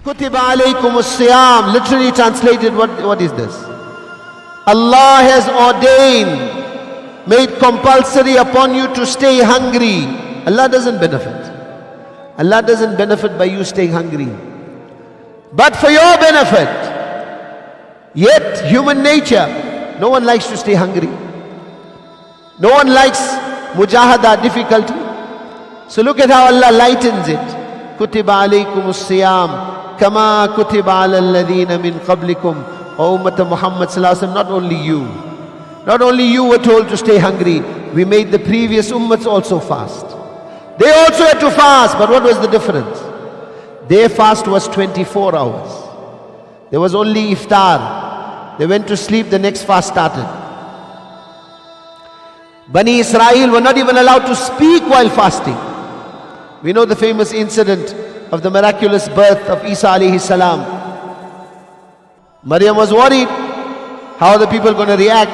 Kutiba alaykumus siyam, literally translated, what is this? Allah has ordained, made compulsory upon you to stay hungry. Allah doesn't benefit. Allah doesn't benefit by you staying hungry, but for your benefit. Yet human nature, no one likes to stay hungry. No one likes mujahada, difficulty. So look at how Allah lightens it. Kutiba alaykumus siyam kama kutiba ala alladhina min qablikum. O Ummah Muhammad sallallahu alaihi wasallam, not only you were told to stay hungry, we made the previous ummahs also fast. They also had to fast, but what was the difference? Their fast was 24 hours. There was only iftar. They went to sleep, the next fast started. Bani Israel were not even allowed to speak while fasting. We know the famous incident of the miraculous birth of Isa alayhi salam. Maryam was worried. How are the people going to react?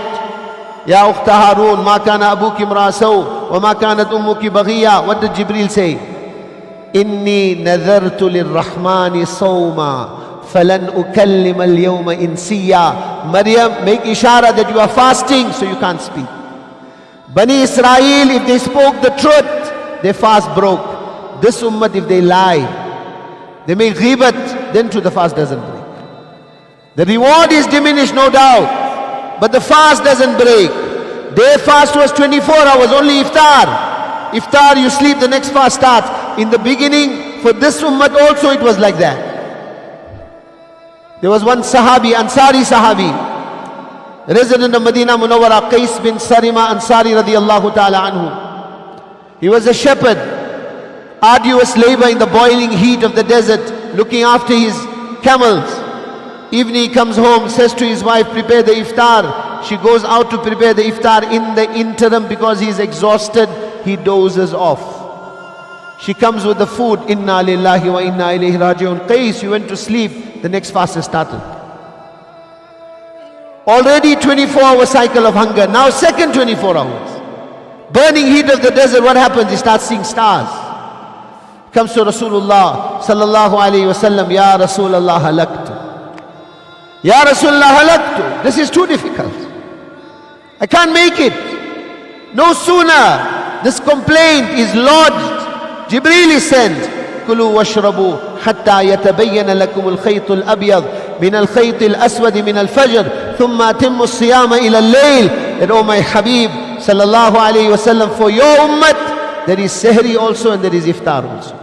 Ya ukhta Harun, ma kana abuki imra'asaw, wa ma kanat ummuki baghiya. What did Jibreel say? Inni nadhartu lirrahmani sawma, falan ukallima al-yawma insiya. Maryam, make ishara that you are fasting, so you can't speak. Bani Israel, if they spoke the truth, their fast broke. This ummah, if they lie, they make ghibat, then to the fast doesn't break. The reward is diminished, no doubt, but the fast doesn't break. Their fast was 24 hours, only iftar. Iftar, you sleep, the next fast starts. In the beginning, for this ummah also it was like that. There was one sahabi, Ansari sahabi, resident of Medina Munawwara, Qais bin Sarima Ansari radiyallahu ta'ala anhu. He was a shepherd, arduous labor in the boiling heat of the desert, looking after his camels. Evening he comes home, says to his wife, prepare the iftar. She goes out to prepare the iftar. In the interim, because he is exhausted, he dozes off. She comes with the food. Inna lillahi wa inna ilayhi raji'un. Qais, you went to sleep, the next fast has started. Already 24-hour cycle of hunger, now second 24 hours. Burning heat of the desert, what happens? He starts seeing stars. Comes to Rasulullah sallallahu alayhi wa sallam, Ya Rasulullah halaktu. Ya Rasulullah halaktu. This is too difficult. I can't make it. No sooner this complaint is lodged, Jibreel is sent. كلوا واشربوا حتى يتبين لكم الخيط الأبيض من الخيط الأسود من الفجر ثم أتموا الصيام إلى الليل. That, oh my Habib sallallahu alayhi wa sallam, for your ummah there is sehri also and there is iftar also.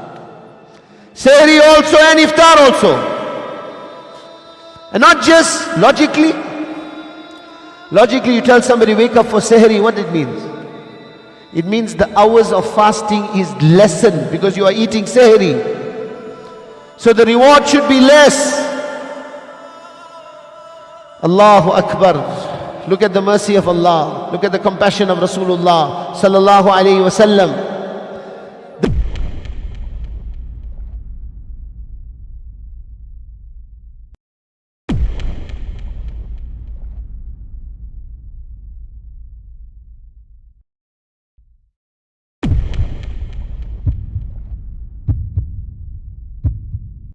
Sehri also and iftar also. And not just logically. Logically you tell somebody wake up for sehri, what it means? It means the hours of fasting is lessened because you are eating sehri. So the reward should be less. Allahu Akbar. Look at the mercy of Allah. Look at the compassion of Rasulullah sallallahu alayhi wa sallam.